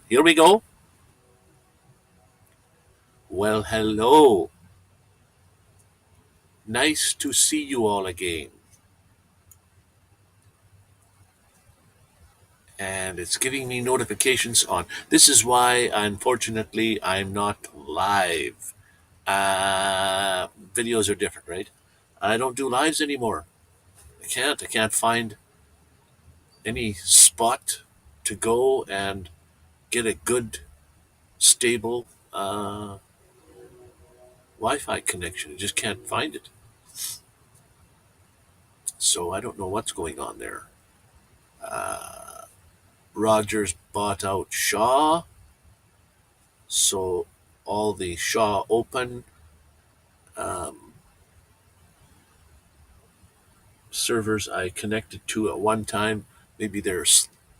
Here we go. Well, hello. Nice to see you all again. And it's giving me notifications on. This is why, unfortunately, I'm not live. Videos are different, right? I don't do lives anymore. I can't. I can't find any spot to go and get a good, stable Wi Fi connection. I just can't find it. So I don't know what's going on there. Rogers bought out Shaw, so all the Shaw Open um, servers I connected to at one time, maybe they're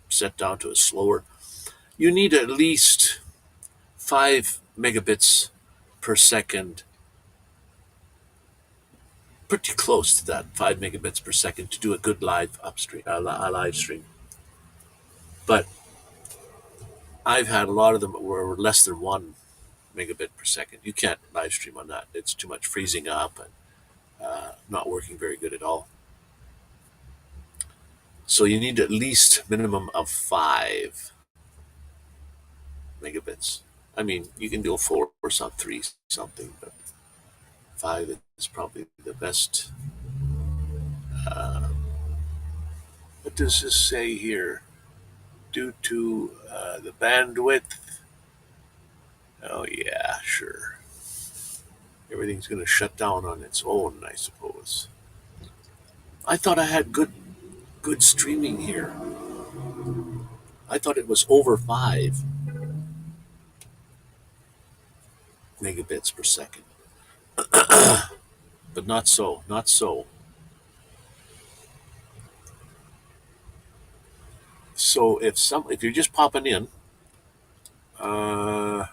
set down to a slower. You need at least 5 megabits per second, pretty close to that, 5 megabits per second to do a good live upstream, a live stream. But I've had a lot of them were less than 1 megabit per second. You can't live stream on that; it's too much freezing up and not working very good at all. So you need at least minimum of 5 megabits. I mean, you can do a four or some three something, but 5 is probably the best. Uh, what does this say here? Due to the bandwidth. Oh yeah, sure. Everything's going to shut down on its own, I suppose. I thought I had good streaming here. I thought it was over 5 megabits per second, but not so. Not so. So if you're just popping in, uh,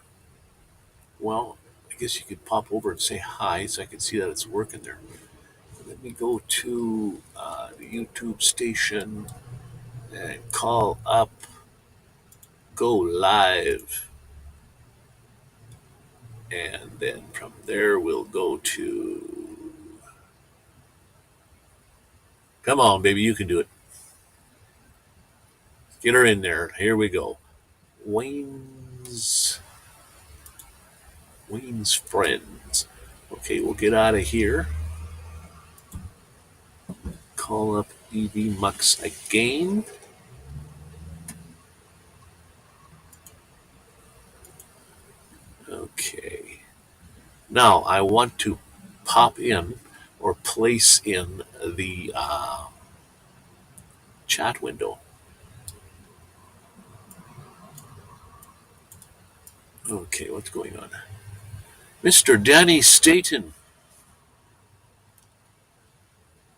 well, I guess you could pop over and say hi, so I can see that it's working there. Let me go to the YouTube station and call up, go live, and then from there we'll go to. Come on, baby, you can do it. Get her in there. Here we go. Wayne's Wayne's friends. Okay, we'll get out of here. Call up EV Mux again. Okay. Now I want to pop in or place in the chat window. Okay, what's going on? Mr. Danny Staten,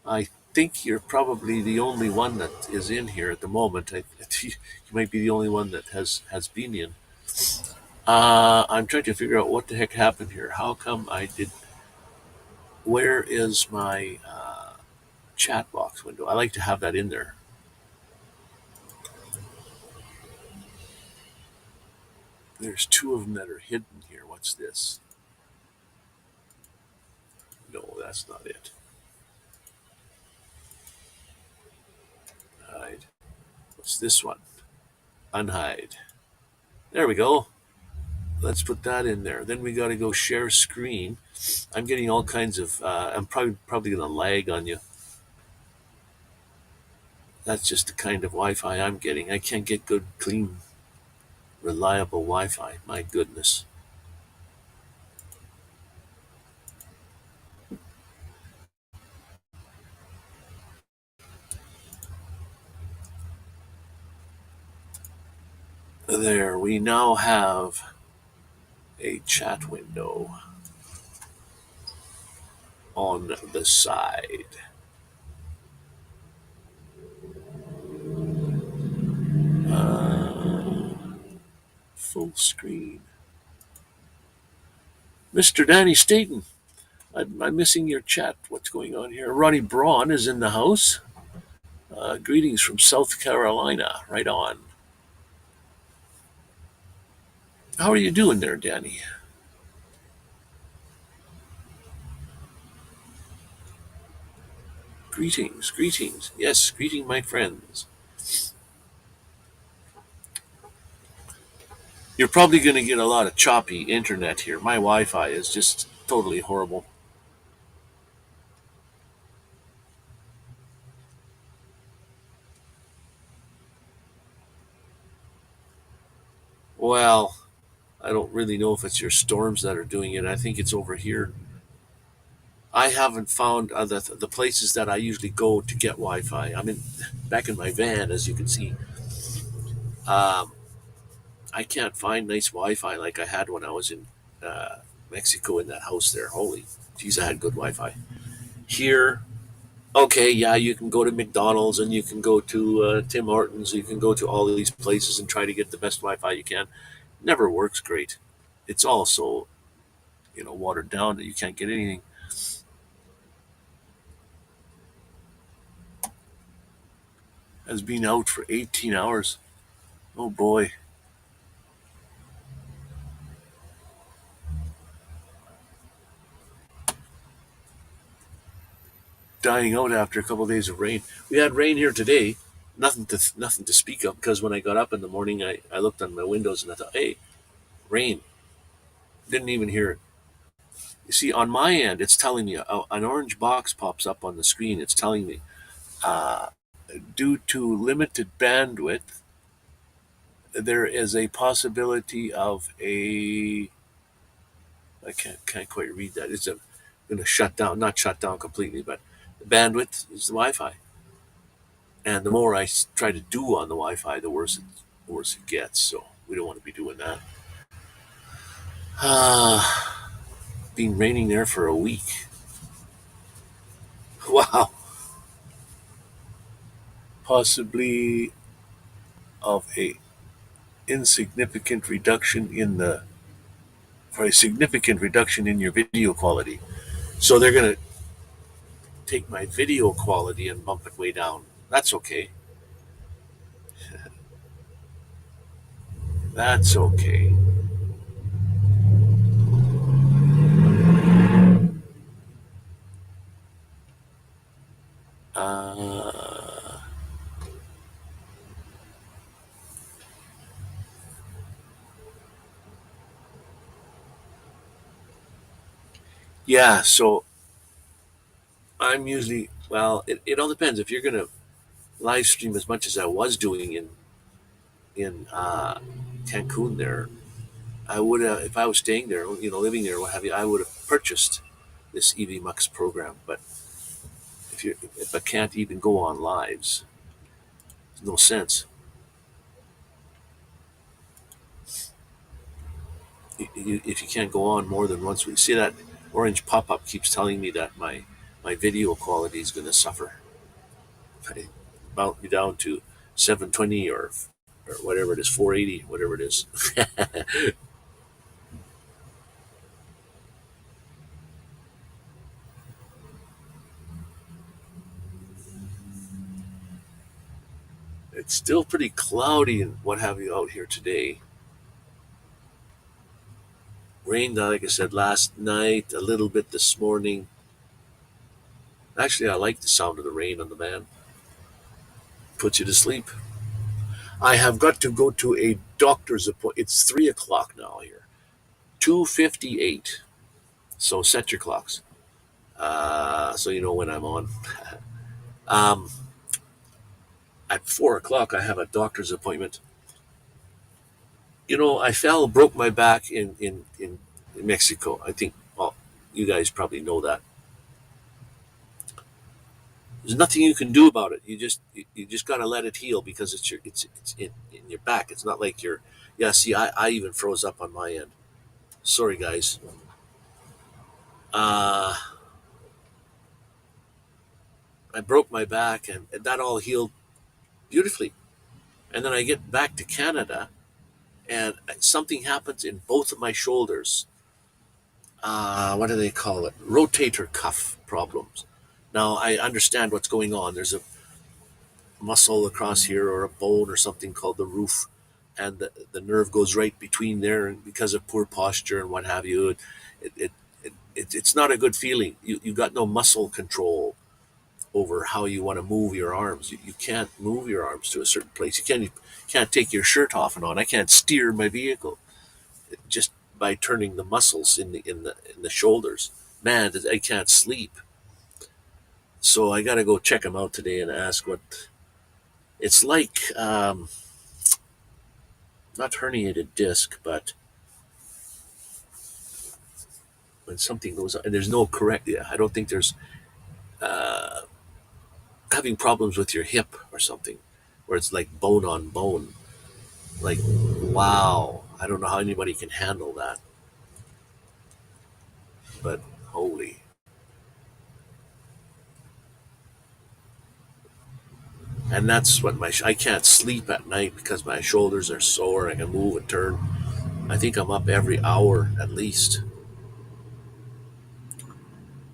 I think you're probably the only one that is in here at the moment. You might be the only one that has been in. I'm trying to figure out what the heck happened here. How come I did? Where is my chat box window? I like to have that in there. There's two of them that are hidden here. What's this? No, that's not it. Hide. What's this one? Unhide. There we go. Let's put that in there. Then we got to go share screen. I'm getting all kinds of. I'm probably going to lag on you. That's just the kind of Wi-Fi I'm getting. I can't get good, clean, reliable Wi-Fi. My goodness. There, we now have a chat window on the side. Uh, Full screen. Mr. Danny Staten, I'm missing your chat. What's going on here? Ronnie Braun is in the house. Greetings from South Carolina. Right on. How are you doing there, Danny? Greetings, greetings. Yes, greeting my friends. You're probably going to get a lot of choppy internet here. My Wi Fi is just totally horrible. Well, I don't really know if it's your storms that are doing it. I think it's over here. I haven't found the places that I usually go to get Wi Fi. I'm in back in my van, as you can see. Um, I can't find nice Wi Fi like I had when I was in uh, Mexico in that house there. Holy, geez, I had good Wi Fi. Here, okay, yeah, you can go to McDonald's and you can go to Tim Hortons, you can go to all of these places and try to get the best Wi-Fi you can. Never works great. It's all so watered down that you can't get anything. Has been out for 18 hours. Oh boy, dying out after a couple of days of rain. We had rain here today. Nothing to speak of because when I got up in the morning, I looked on my windows and I thought, hey, rain. Didn't even hear it. You see, on my end, it's telling me an orange box pops up on the screen. It's telling me uh, due to limited bandwidth, there is a possibility of a. I can't quite read that. It's going to shut down, not shut down completely, but the bandwidth is the Wi-Fi, and the more I try to do on the Wi-Fi, the worse it gets. So we don't want to be doing that. Been raining there for a week. Wow, possibly of a insignificant reduction in the for a significant reduction in your video quality. So they're going to take my video quality and bump it way down. That's okay. That's okay. Uh, yeah, so I'm usually, well, it all depends. If you're going to live stream as much as I was doing in Cancun there, I would have, if I was staying there, living there, what have you, I would have purchased this EV Mux program. But if I can't even go on lives, there's no sense. If you can't go on more than once, we see that orange pop up keeps telling me that my video quality is going to suffer. Right? Mount me down to 720 or whatever it is, 480, whatever it is. It's still pretty cloudy and what have you out here today. Rained, like I said, last night, a little bit this morning. Actually, I like the sound of the rain on the van. Puts you to sleep. I have got to go to a doctor's appointment. It's 3 o'clock now here. 2:58. So set your clocks. So you know when I'm on. um, at 4 o'clock, I have a doctor's appointment. I fell, broke my back in Mexico. I think, well, you guys probably know that. There's nothing you can do about it. You just got to let it heal because it's in your back. It's not like you're. Yeah, see, I even froze up on my end. Sorry, guys. Uh, I broke my back and that all healed beautifully. And then I get back to Canada and something happens in both of my shoulders. What do they call it? Rotator cuff problems. Now I understand what's going on. There's a muscle across here or a bone or something called the roof. and the nerve goes right between there, and because of poor posture and what have you, it's not a good feeling. You got no muscle control over how you want to move your arms. You can't move your arms to a certain place. You can't take your shirt off and on. I can't steer my vehicle just by turning the muscles in the shoulders. Man, I can't sleep. So I got to go check him out today and ask what it's like. Not herniated disc, but when something goes on, and there's no correct. Yeah, I don't think there's having problems with your hip or something, where it's like bone on bone. Like, wow, I don't know how anybody can handle that, but holy. And that's what I can't sleep at night because my shoulders are sore. I can move and turn. I think I'm up every hour at least.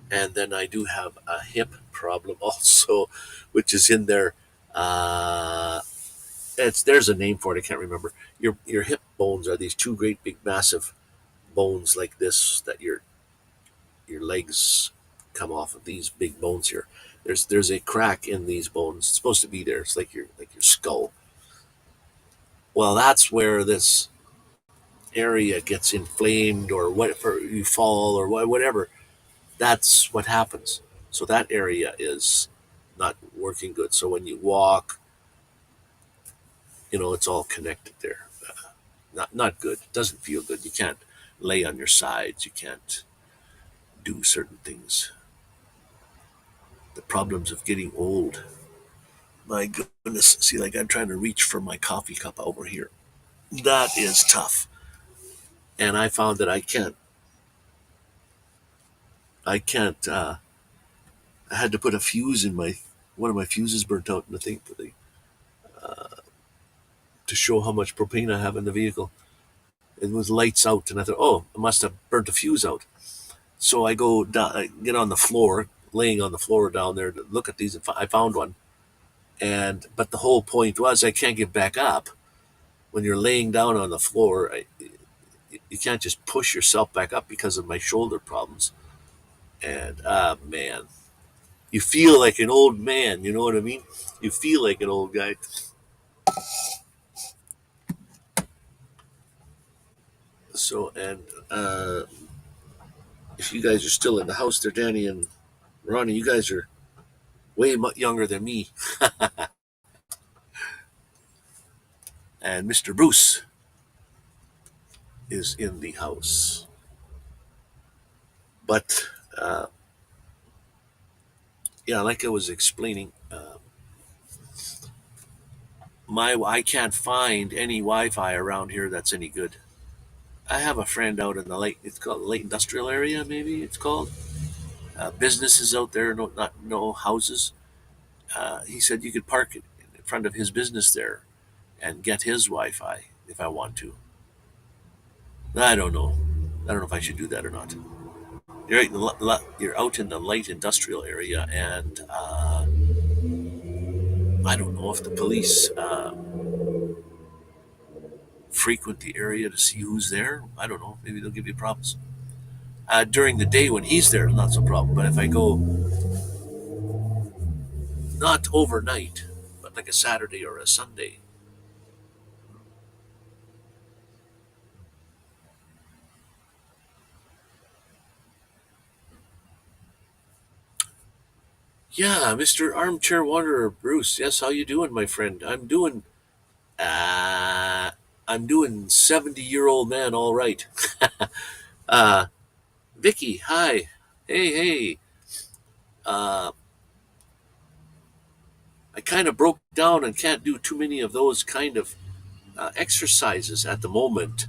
And then I do have a hip problem also, which is in there. Uh, there's a name for it. I can't remember. Your hip bones are these two great big massive bones like this that your legs come off of these big bones here. There's a crack in these bones. It's supposed to be there. It's like your skull. Well, that's where this area gets inflamed, or whatever you fall, or whatever. That's what happens. So that area is not working good. So when you walk, it's all connected there. Not good. It doesn't feel good. You can't lay on your sides. You can't do certain things. The problems of getting old. My goodness. See, like I'm trying to reach for my coffee cup over here. That is tough. And I found that I can't. I had to put a fuse in one of my fuses burnt out in the thing to show how much propane I have in the vehicle. It was lights out, and I thought, oh, I must have burnt a fuse out. So I go down, I get on the floor, laying on the floor down there to look at these. And I found one, but the whole point was I can't get back up. When you're laying down on the floor, you can't just push yourself back up because of my shoulder problems. And man, you feel like an old man. You know what I mean? You feel like an old guy. So, and if you guys are still in the house there, Danny and Ronnie, you guys are way younger than me. And Mr. Bruce is in the house. But yeah, like I was explaining, my I can't find any Wi-Fi around here that's any good. I have a friend out in the late. It's called late industrial area, maybe it's called. Businesses out there, no houses. He said you could park it in front of his business there and get his Wi-Fi if I want to. I don't know. I don't know if I should do that or not. You're out in the light industrial area, and I don't know if the police frequent the area to see who's there. I don't know. Maybe they'll give you problems. During the day when he's there, not so problem. But if I go not overnight, but like a Saturday or a Sunday, yeah, Mister Armchair Wanderer Bruce. Yes, how you doing, my friend? Uh, I'm doing 70-year-old man. All right. uh, Vicky, hi. Hey, hey. Uh, I kind of broke down and can't do too many of those kind of exercises at the moment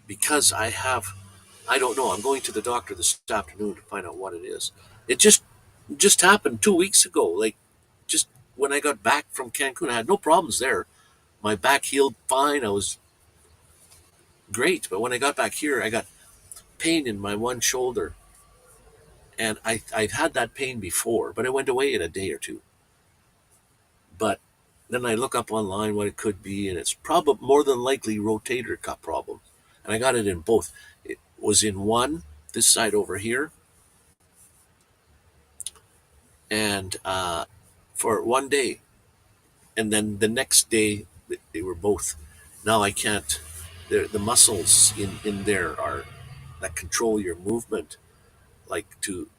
because I don't know. I'm going to the doctor this afternoon to find out what it is. It just happened 2 weeks ago. Like, just when I got back from Cancun, I had no problems there. My back healed fine. I was great. But when I got back here, I got pain in my one shoulder. And I've had that pain before, but it went away in a day or two. But Then I look up online what it could be, and it's probably more than likely rotator cuff problem. And I got it in both. It was in one, this side over here, and for one day, and then the next day they were both. Now I can't. The muscles in there are that control your movement, like to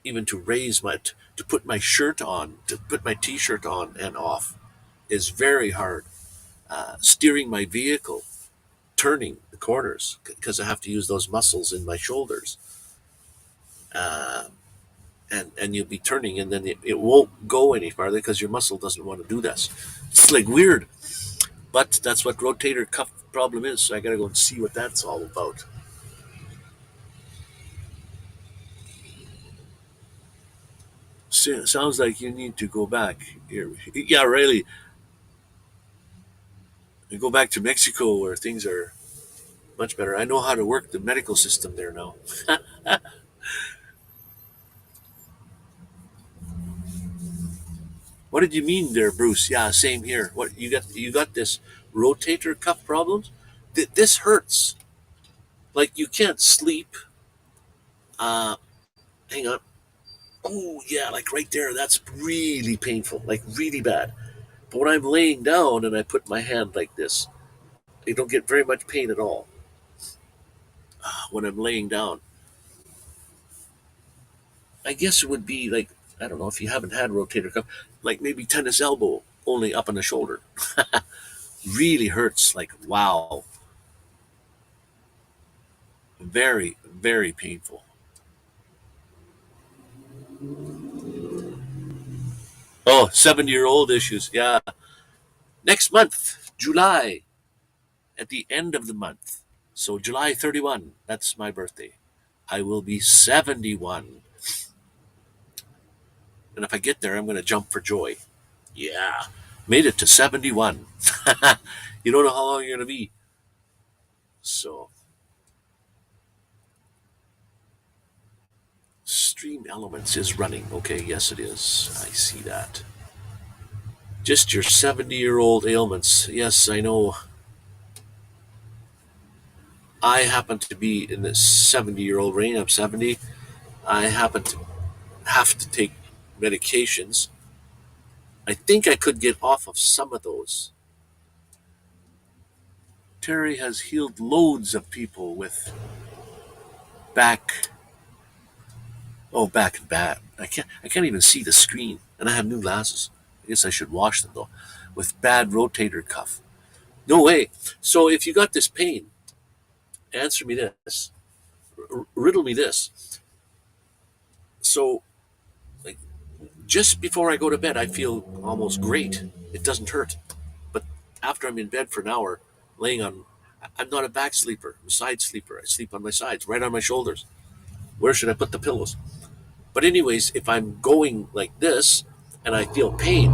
even to raise my to put my shirt on, to put my t-shirt on and off, is very hard. Steering my vehicle, turning the corners because I have to use those muscles in my shoulders. Uh, and you'll be turning, and then it won't go any farther because your muscle doesn't want to do this. It's like weird, but that's what rotator cuff problem is. So I got to go and see what that's all about. Sounds like you need to go back here. Yeah, really. And go back to Mexico where things are much better. I know how to work the medical system there now. What did you mean there, Bruce? Yeah, same here. What you got? You got this rotator cuff problems. This hurts. Like you can't sleep. Uh, hang on. Oh yeah, like right there. That's really painful. Like really bad. But when I'm laying down and I put my hand like this, I don't get very much pain at all. When I'm laying down, I guess it would be like, I don't know if you haven't had rotator cuff, like maybe tennis elbow, only up on the shoulder. Really hurts. Like wow, very very painful. Oh, 70-year-old issues. Yeah. Next month, July, at the end of the month. So July 31, that's my birthday. I will be 71. And if I get there, I'm going to jump for joy. Yeah. Made it to 71. You don't know how long you're going to be. So, Stream Elements is running. Okay, yes, it is. I see that. Just your 70-year-old ailments. Yes, I know. I happen to be in this 70-year-old range. I'm 70. I happen to have to take medications. I think I could get off of some of those. Terry has healed loads of people with back. Oh, back and back. I can't even see the screen, and I have new glasses. I guess I should wash them though. With bad rotator cuff. No way. So if you got this pain, answer me this. Riddle me this. So, like, just before I go to bed, I feel almost great. It doesn't hurt. But after I'm in bed for an hour, laying on, I'm not a back sleeper. I'm a side sleeper. I sleep on my sides, right on my shoulders. Where should I put the pillows? But anyways, if I'm going like this and I feel pain,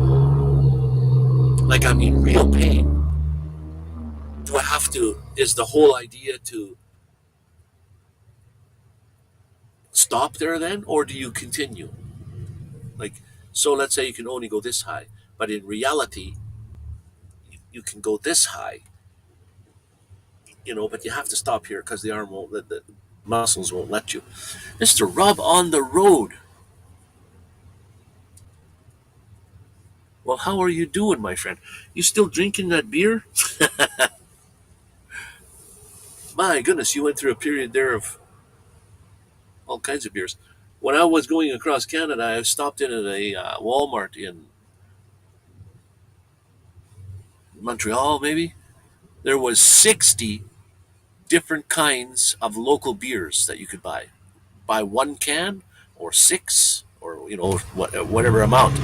like I'm in real pain, do I have to? Is the whole idea to stop there then, or do you continue? Like, so let's say you can only go this high, but in reality, you can go this high, but you have to stop here because the arm won't, the muscles won't let you. Mr. Rob on the road. Well, how are you doing, my friend? You still drinking that beer? My goodness, you went through a period there of all kinds of beers. When I was going across Canada, I stopped in at a Walmart in Montreal, maybe. There was 60 different kinds of local beers that you could buy. Buy one can or six or whatever amount,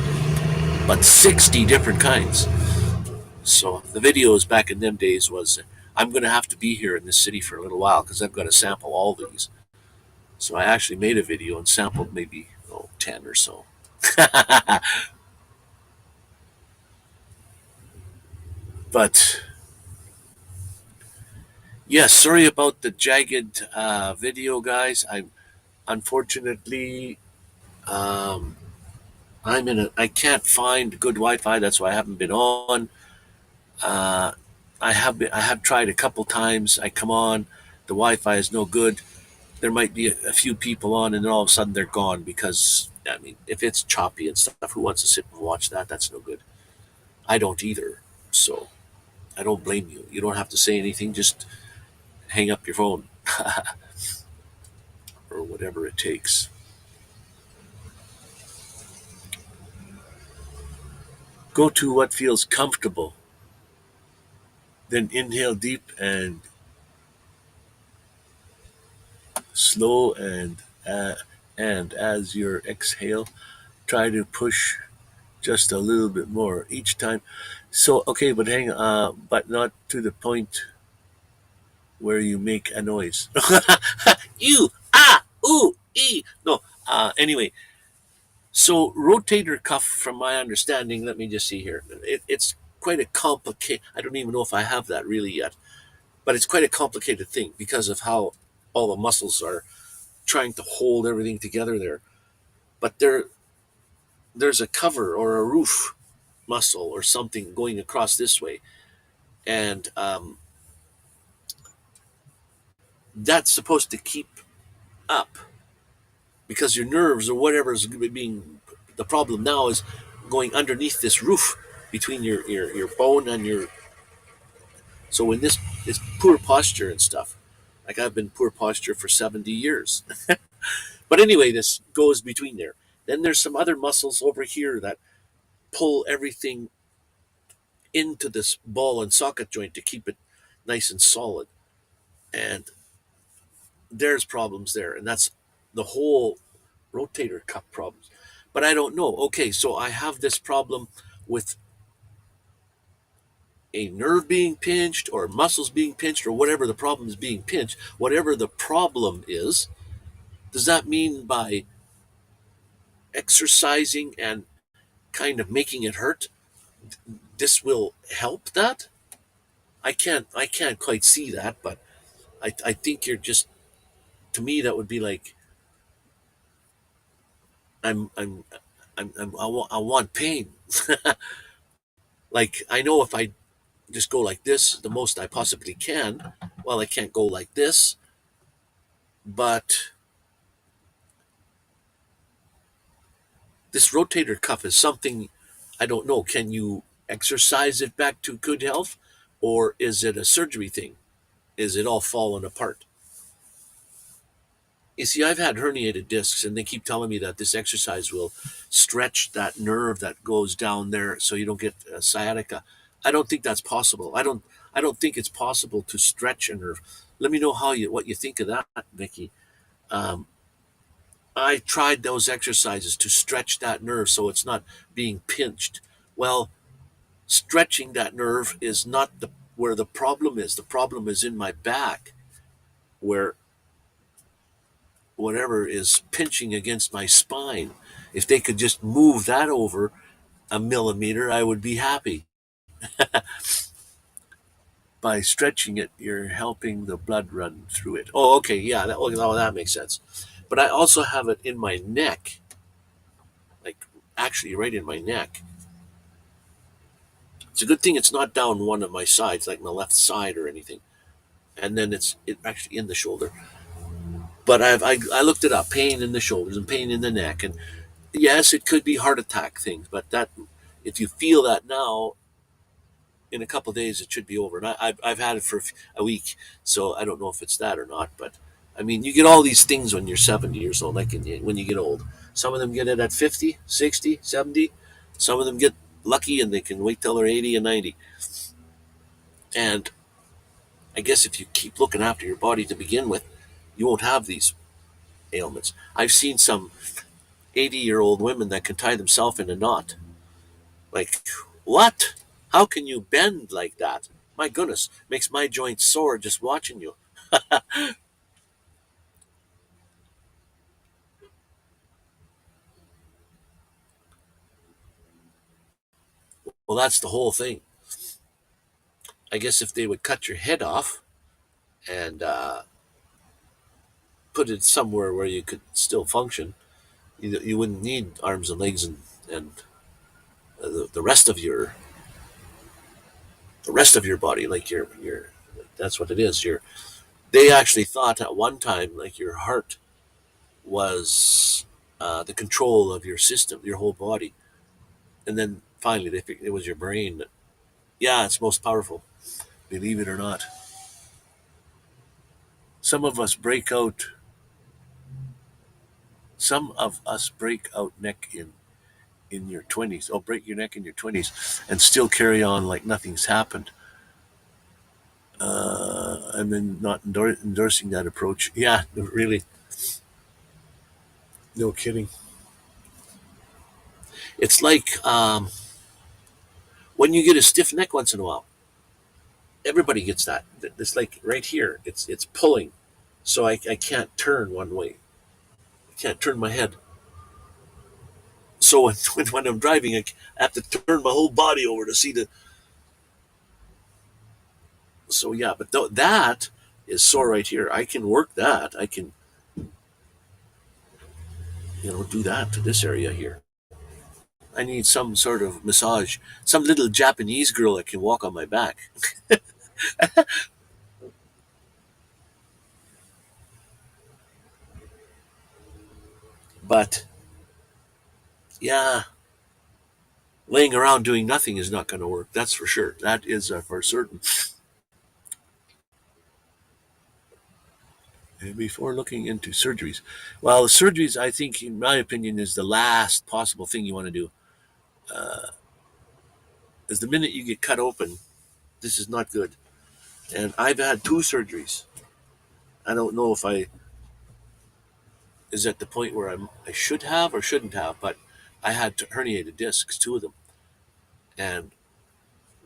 but 60 different kinds. So the videos back in them days was, I'm going to have to be here in this city for a little while because I've got to sample all these. So I actually made a video and sampled maybe 10 or so. But yes, sorry about the jagged video, guys. I unfortunately, um, I can't find good Wi-Fi. That's why I haven't been on. Uh, I have tried a couple times. I come on, the Wi-Fi is no good. There might be a few people on, and then all of a sudden they're gone because I mean, if it's choppy and stuff, who wants to sit and watch that? That's no good. I don't either. So I don't blame you. You don't have to say anything. Just hang up your phone or whatever it takes. Go to what feels comfortable. Then inhale deep and slow, and as you exhale, try to push just a little bit more each time. So okay, but but not to the point where you make a noise. You ooh e no. Anyway, so rotator cuff, from my understanding, let me just see here. It's quite a complicated. I don't even know if I have that really yet, but it's quite a complicated thing because of how all the muscles are trying to hold everything together there. But there's a cover or a roof muscle or something going across this way, and that's supposed to keep up because your nerves or whatever is being the problem now is going underneath this roof between your bone and your. So when this poor posture and stuff, like I've been poor posture for 70 years. But anyway, this goes between there. Then there's some other muscles over here that pull everything into this ball and socket joint to keep it nice and solid. And there's problems there. And that's the whole rotator cuff problems. But I don't know. Okay, so I have this problem with a nerve being pinched or muscles being pinched or whatever the problem is being pinched, whatever the problem is, does that mean by exercising and kind of making it hurt, this will help that? I can't quite see that, but I think you're just, to me that would be like I'm I'm I want pain. Like I know if I just go like this the most I possibly can, well I can't go like this, but this rotator cuff is something I don't know. Can you exercise it back to good health, or is it a surgery thing? Is it all falling apart? You see, I've had herniated discs, and they keep telling me that this exercise will stretch that nerve that goes down there, so you don't get sciatica. I don't think that's possible. I don't think it's possible to stretch a nerve. Let me know what you think of that, Vicky. Um, I tried those exercises to stretch that nerve so it's not being pinched. Well, stretching that nerve is not the where the problem is. The problem is in my back, where whatever is pinching against my spine. If they could just move that over a millimeter, I would be happy. By stretching it, you're helping the blood run through it. Oh, okay, yeah, that makes sense. But I also have it in my neck, like actually right in my neck. It's a good thing it's not down one of my sides, like my left side or anything. And then it actually in the shoulder. But I looked it up: pain in the shoulders and pain in the neck, and yes, it could be heart attack things. But that if you feel that now, in a couple of days, it should be over. And I've had it for a week, so I don't know if it's that or not. But I mean, you get all these things when you're 70 years old, like when you get old. Some of them get it at 50, 60, 70. Some of them get lucky and they can wait till they're 80 and 90. And I guess if you keep looking after your body to begin with, you won't have these ailments. I've seen some 80-year-old women that can tie themselves in a knot. Like, what? How can you bend like that? My goodness, makes my joints sore just watching you. Well, that's the whole thing. I guess if they would cut your head off and put it somewhere where you could still function, you wouldn't need arms and legs and and the rest of your body, like your that's what it is. They actually thought at one time like your heart was the control of your system, your whole body, and then finally they figured it was your brain. Yeah, it's most powerful, believe it or not. Some of us break out. Some of us break out neck in your 20s. Oh, break your neck in your 20s and still carry on like nothing's happened. I'm not endorsing that approach. Yeah, really, no kidding. It's like when you get a stiff neck once in a while. Everybody gets that. It's like right here. It's pulling, so I can't turn one way. I can't turn my head. So when I'm driving, I have to turn my whole body over to see the. So yeah, but that is sore right here. I can work that. I can do that to this area here. I need some sort of massage. Some little Japanese girl that can walk on my back. But yeah, laying around doing nothing is not going to work. That's for sure. That is for certain. And before looking into surgeries, well, surgeries, I think, in my opinion, is the last possible thing you want to do. Is the minute you get cut open, this is not good. And I've had two surgeries. I don't know if I is at the point where I should have or shouldn't have, but I had herniated discs, two of them, and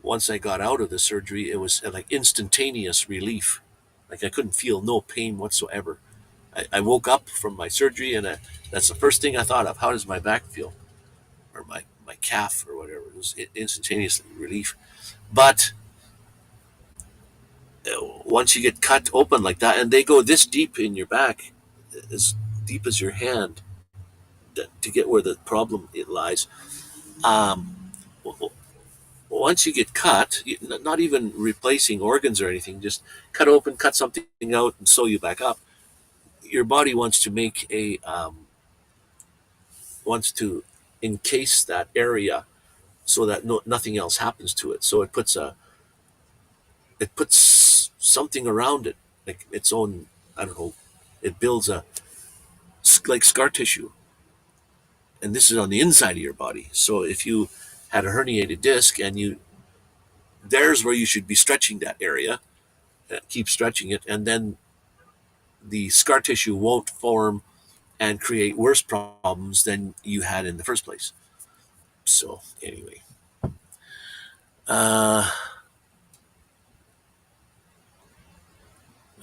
once I got out of the surgery, it was like instantaneous relief. Like I couldn't feel no pain whatsoever. I woke up from my surgery, and that's the first thing I thought of. How does my back feel, or my calf, or whatever? It was instantaneous relief. But once you get cut open like that, and they go this deep in your back, as deep as your hand, to get where the problem it lies. Um, Once you get cut, not even replacing organs or anything, just cut open, cut something out, and sew you back up. Your body wants to make a wants to encase that area so that nothing else happens to it. So it puts something around it, like its own. I don't know. It builds a like scar tissue, and this is on the inside of your body. So if you had a herniated disc and there's where you should be stretching that area, keep stretching it, and then the scar tissue won't form and create worse problems than you had in the first place. So anyway, uh,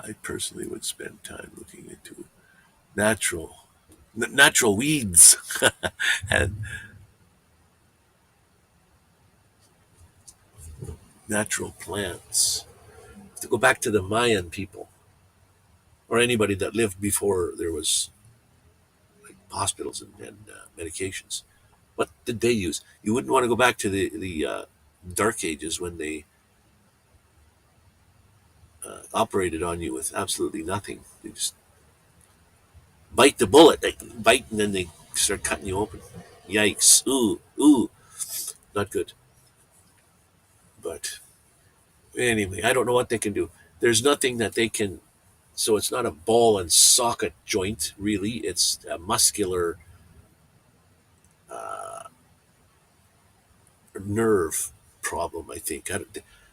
I personally would spend time looking into natural natural weeds and natural plants. To go back to the Mayan people or anybody that lived before there was like hospitals and medications, what did they use? You wouldn't want to go back to the dark ages when they operated on you with absolutely nothing. They just bite the bullet. They bite and then they start cutting you open. Yikes! Ooh, ooh, not good. But anyway, I don't know what they can do. There's nothing that they can. So it's not a ball and socket joint, really. It's a muscular nerve problem. I think.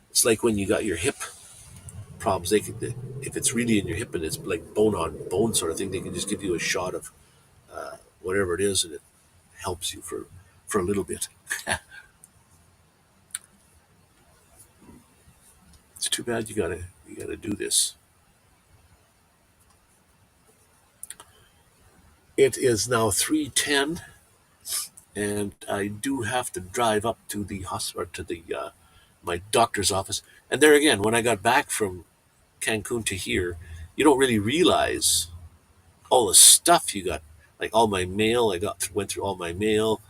It's like when you got your hip problems. They could, if it's really in your hip and it's like bone on bone sort of thing, they can just give you a shot of whatever it is, and it helps you for a little bit. It's too bad you gotta do this. It is now 3:10, and I do have to drive up to the hospital to the my doctor's office. And there again, when I got back from Cancun to here, you don't really realize all the stuff you got. Like all my mail, went through all my mail,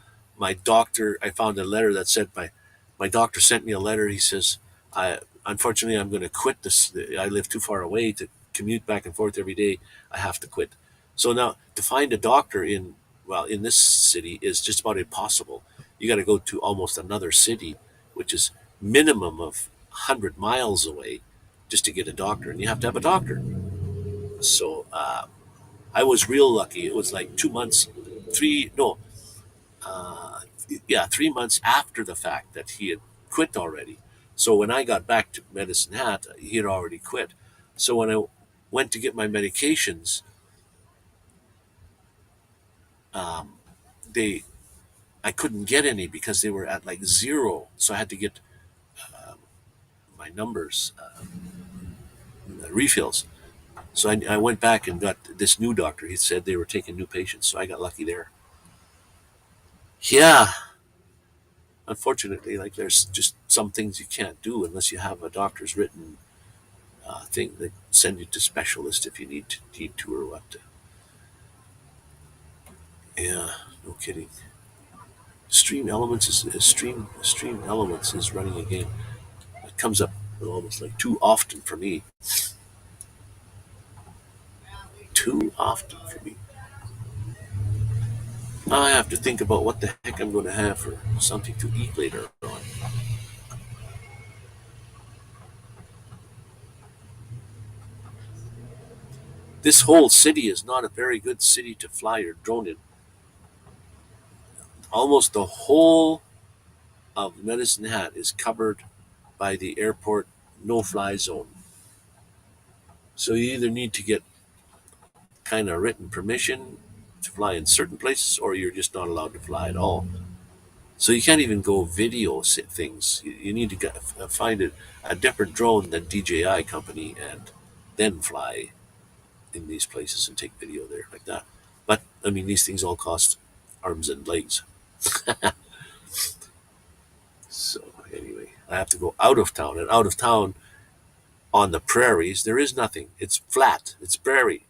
my doctor, I found a letter that said my doctor sent me a letter. He says, I unfortunately I'm going to quit this. I live too far away to commute back and forth every day. I have to quit. So now to find a doctor in, well, in this city is just about impossible. You got to go to almost another city, which is minimum of 100 miles away, just to get a doctor, and you have to have a doctor. So I was real lucky. It was like 2 months, three no, uh, yeah, 3 months after the fact that he had quit already. So when I got back to Medicine Hat, he had already quit. So when I went to get my medications, um, they I couldn't get any because they were at like zero. So I had to get my numbers, refills. So I went back and got this new doctor. He said they were taking new patients, so I got lucky there. Yeah, unfortunately, like there's just some things you can't do unless you have a doctor's written thing. They send you to specialist if you need to or what. Yeah, no kidding. Stream Elements is running a game. It comes up almost like too often for me. Too often for me. I have to think about what the heck I'm going to have for something to eat later on. This whole city is not a very good city to fly your drone in. Almost the whole of Medicine Hat is covered by the airport no fly zone. So you either need to get kind of written permission to fly in certain places or you're just not allowed to fly at all. So you can't even go video things. You need to find a different drone than DJI company and then fly in these places and take video there like that. But I mean, these things all cost arms and legs. So anyway, I have to go out of town, and out of town on the prairies, there is nothing. It's flat. It's prairie.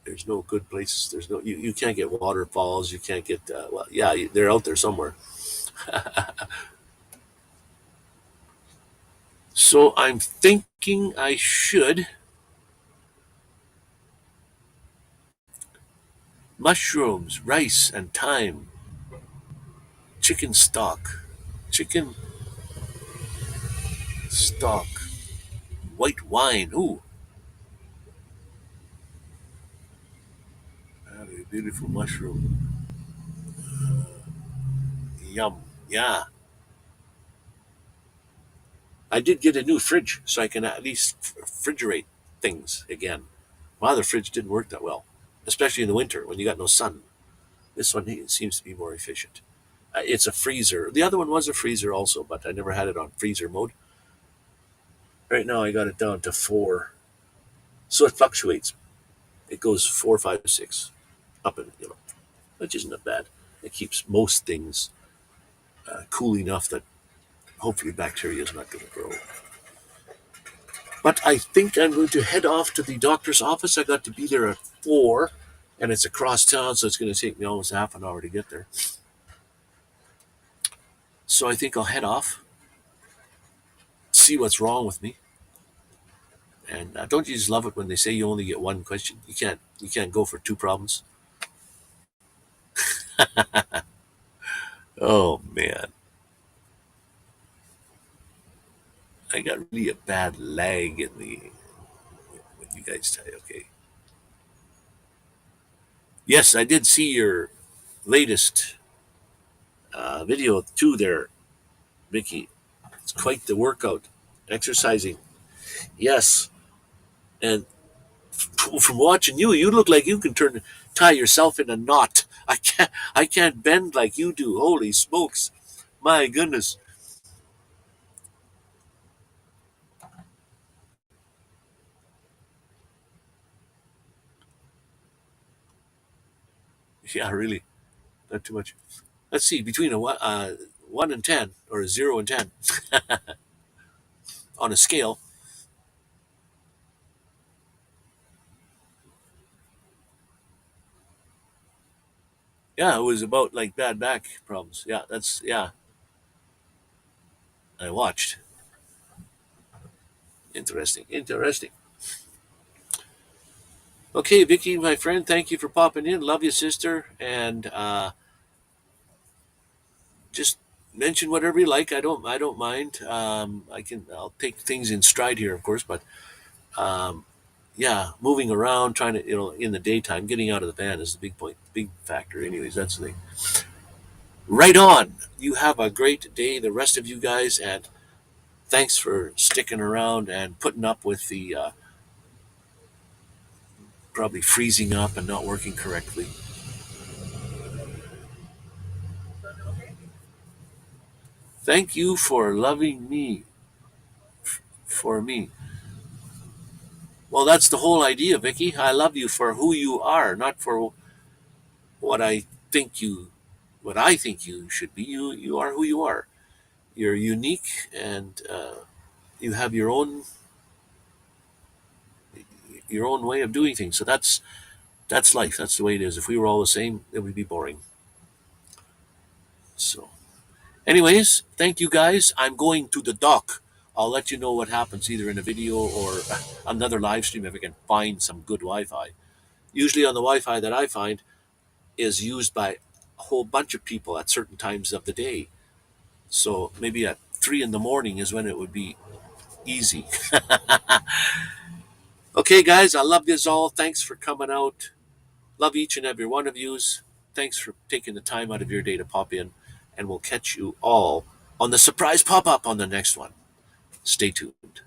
There's no good places. There's no you can't get waterfalls. You can't get well, yeah, they're out there somewhere. So I'm thinking I should mushrooms, rice, and thyme, chicken stock, chicken stock, white wine. Ooh, that is a beautiful mushroom. Yum. Yeah. I did get a new fridge, so I can at least refrigerate things again. My other fridge didn't work that well, especially in the winter when you got no sun. This one seems to be more efficient. It's a freezer. The other one was a freezer also, but I never had it on freezer mode. Right now, I got it down to four, so it fluctuates. It goes four, five, six, up and which isn't that bad. It keeps most things cool enough that hopefully bacteria is not going to grow. But I think I'm going to head off to the doctor's office. I got to be there at 4, and it's across town, so it's going to take me almost half an hour to get there. So I think I'll head off, see what's wrong with me. And don't you just love it when they say you only get one question? You can't go for two problems. Oh man, I got really a bad lag in the when you guys tell you. Okay, yes, I did see your latest video too, there, Vicky. It's quite the workout, exercising. Yes, and from watching you, you look like you can tie yourself in a knot. I can't bend like you do. Holy smokes. My goodness. Yeah, really. Not too much. Let's see, between a 1 and 10 or a 0 and 10 on a scale. Yeah, it was about like bad back problems. Yeah, that's yeah. I watched. Interesting. Interesting. Okay, Vicky, my friend, thank you for popping in. Love you, sister. And just mention whatever you like. I don't mind. I'll take things in stride here, of course, but um, yeah, moving around, trying to in the daytime, getting out of the van is the big point, big factor. Anyways, that's the thing. Right on. You have a great day, the rest of you guys, and thanks for sticking around and putting up with the probably freezing up and not working correctly. Thank you for loving me for me. Well, that's the whole idea, Vicky. I love you for who you are, not for what I think you what I think you should be. You are who you are. You're unique, and you have your own way of doing things. So that's life. That's the way it is. If we were all the same, it would be boring. So, anyways, thank you guys. I'm going to the dock. I'll let you know what happens either in a video or another live stream if I can find some good Wi-Fi. Usually on the Wi-Fi that I find is used by a whole bunch of people at certain times of the day. So maybe at 3 in the morning is when it would be easy. Okay, guys, I love you all. Thanks for coming out. Love each and every one of yous. Thanks for taking the time out of your day to pop in, and we'll catch you all on the surprise pop up on the next one. Stay tuned.